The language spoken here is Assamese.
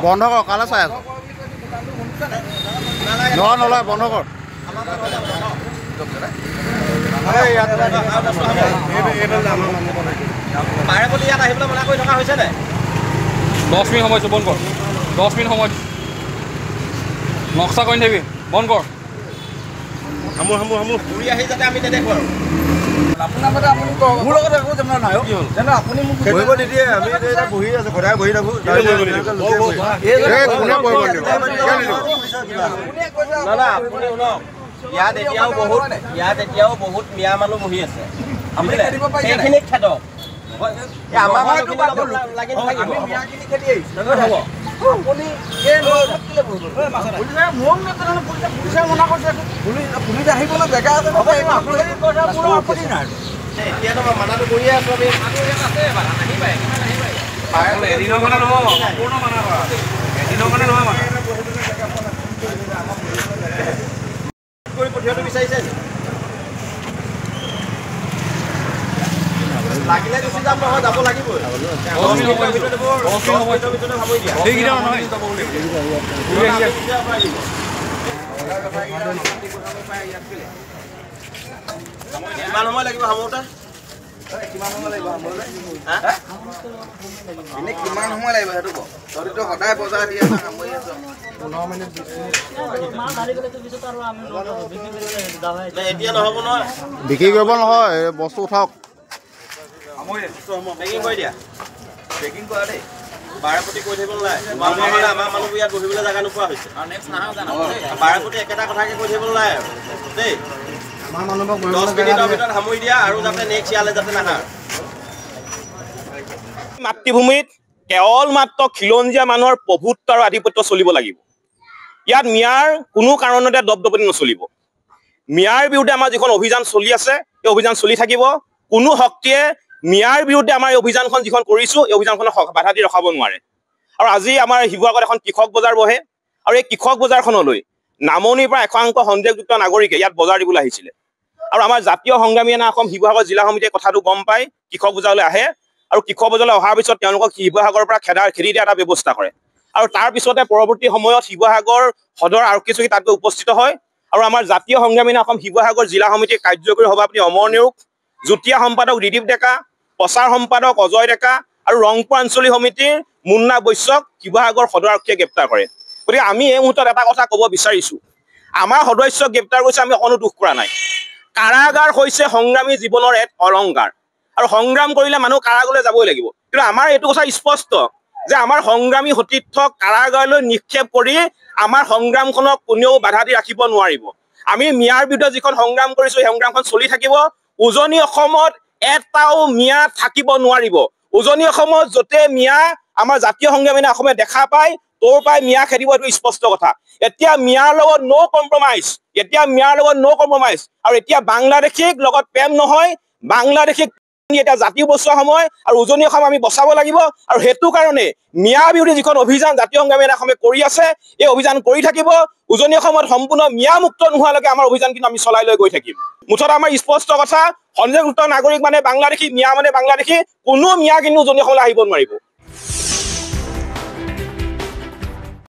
বন্ধ কৰ কালে চাই আছ নলয় বন্ধ কৰ পাৰে বুলি ইয়াত আহিবলৈ মনা কৰি থকা হৈছে নাই 10 মিনিট সময় বন্ধ কৰ 10 মিনিট সময় নক্সা কৰি থাকিবি বন্ধ কৰ হামু ঘূৰি আহি যাতে আমি নেদেখোঁ আৰু আপোনাৰ মতে আপুনি মোৰ লগত একো জমা নাই কি হ'ল জানো আপুনি মোক বহিব নিদিয়ে আমি এটা বহি আছো ঘৰে বহি থাকো কোনে বহিব নিদিয়ে না আপুনি শুনক ইয়াত এতিয়াও বহুত মিয়া মানুহ বহি আছে আপুনি সেইখিনি খেদক আমাৰ মানুহখিনি লাগি থাকিব মিয়াখিনি খেদি আহিছে আপুনি পুলিচে মনা কৰিছে পুলিচ আহিবলৈ জেগা আছে এতিয়াতো মানাটো কৰিয়ে আছো আমি এদিনৰ কাৰণে নহয় সম্পূৰ্ণ মানা কৰা এদিনৰ কাৰণে নহয় মানে কৰি পঠিয়াটো বিচাৰিছে লাগিলে গুচি যাম নহয় যাব লাগিবই কিমান সময় লাগিব সামৰোতে কিমান সময় লাগিব সামৰোতে এনে কিমান সময় লাগিব সেইটো কওক তহঁতিতো সদায় বজাৰ দি আছা সামৰি আছ 15 মিনিট 20 মিনিট এতিয়া নহ'ব নহয় বিক্ৰী কৰিব নহয় বস্তু উঠাওক পেকিং কৰি দিয়া পেকিং কৰা দেই বাৰেপতি কৈ থাকিব নালাগে আমাৰ মানুহবোৰ ইয়াত বহিবলৈ জেগা নোপোৱা হৈছে বাৰেপতি একেটা কথাকে কৈ থাকিব নালাগে দেই 10 মিনিটৰ ভিতৰত সামৰি দিয়া আৰু যাতে নেক্সট ইয়ালৈ যাতে নাহা মাতৃভূমিত কেৱল মাত্ৰ খিলঞ্জীয়া মানুহৰ প্ৰভুত্ব আৰু আধিপত্য চলিব লাগিব ইয়াত মিয়াৰ কোনো কাৰণতে দপদপনি নচলিব মিয়াৰ বিৰুদ্ধে আমাৰ যিখন অভিযান চলি আছে এই অভিযান চলি থাকিব কোনো শক্তিয়ে মিয়াৰ বিৰুদ্ধে আমাৰ এই অভিযানখন যিখন কৰিছোঁ এই অভিযানখনক বাধা দি ৰখাব নোৱাৰে আৰু আজি আমাৰ শিৱসাগৰত এখন কৃষক বজাৰ বহে আৰু এই কৃষক বজাৰখনলৈ নামনিৰ পৰা একাংশ সন্দেহযুক্ত নাগৰিকে ইয়াত বজাৰ দিবলৈ আহিছিলে আৰু আমাৰ জাতীয় সংগ্ৰামী সেনা অসম শিৱসাগৰ জিলা সমিতিয়ে কথাটো গম পাই কৃষক বজাৰলৈ আহে আৰু কৃষক বজাৰলৈ অহাৰ পিছত তেওঁলোকক শিৱসাগৰৰ পৰা খেদি দিয়া এটা ব্যৱস্থা কৰে আৰু তাৰ পিছতে পৰৱৰ্তী সময়ত শিৱসাগৰ সদৰ আৰক্ষী চকী তাত উপস্থিত হয় আৰু আমাৰ জাতীয় সংগ্ৰামী সেনা অসম শিৱসাগৰ জিলা সমিতিৰ কাৰ্যকৰী সভাপতি অমৰ নেওগ যুটীয়া সম্পাদক ৰিদীপ ডেকা প্ৰচাৰ সম্পাদক অজয় ডেকা আৰু ৰংপুৰ আঞ্চলিক সমিতিৰ মুন্না বৈশ্যক শিৱসাগৰ সদৰ আৰক্ষীয়ে গ্ৰেপ্তাৰ কৰে গতিকে আমি এই মুহূৰ্তত এটা কথা ক'ব বিচাৰিছোঁ আমাৰ সদস্যক গ্ৰেপ্তাৰ কৰিছে আমি অকণো দুখ কৰা নাই কাৰাগাৰ হৈছে সংগ্ৰামী জীৱনৰ এক অলংকাৰ আৰু সংগ্ৰাম কৰিলে মানুহ কাৰাগাৰলৈ যাবই লাগিব কিন্তু আমাৰ এইটো কথা স্পষ্ট যে আমাৰ সংগ্ৰামী সতীৰ্থক কাৰাগাৰলৈ নিক্ষেপ কৰি আমাৰ সংগ্ৰামখনক কোনেও বাধা দি ৰাখিব নোৱাৰিব আমি মিয়াৰ বিৰুদ্ধে যিখন সংগ্ৰাম কৰিছোঁ সেই সংগ্ৰামখন চলি থাকিব উজনি অসমত এটাও মিয়া থাকিব নোৱাৰিব উজনি অসমত য'তে মিয়া আমাৰ জাতীয় সংগ্ৰামী অসমে দেখা পায় তোৰ পৰাই মিয়া খেদিব এইটো স্পষ্ট কথা এতিয়া মিয়াৰ লগত ন' কম্প্ৰমাইজ আৰু এতিয়া বাংলাদেশীক লগত প্ৰেম নহয় বাংলাদেশীক এটা জাতীয় বচোৱা সময় আৰু উজনি অসম আমি বচাব লাগিব আৰু সেইটো কাৰণে মিয়া বিৰোধী যিখন অভিযান জাতীয় সংগ্ৰামী অসমে কৰি আছে এই অভিযান কৰি থাকিব উজনি অসমত সম্পূৰ্ণ মিয়া মুক্ত নোহোৱালৈকে আমাৰ অভিযান কিন্তু আমি চলাই লৈ গৈ থাকিম মুঠতে আমাৰ স্পষ্ট কথা সন্দেহযুক্ত নাগৰিক মানে বাংলাদেশী মিয়া মানে বাংলাদেশী কোনো মিয়া কিন্তু উজনি অসমলৈ আহিব নোৱাৰিব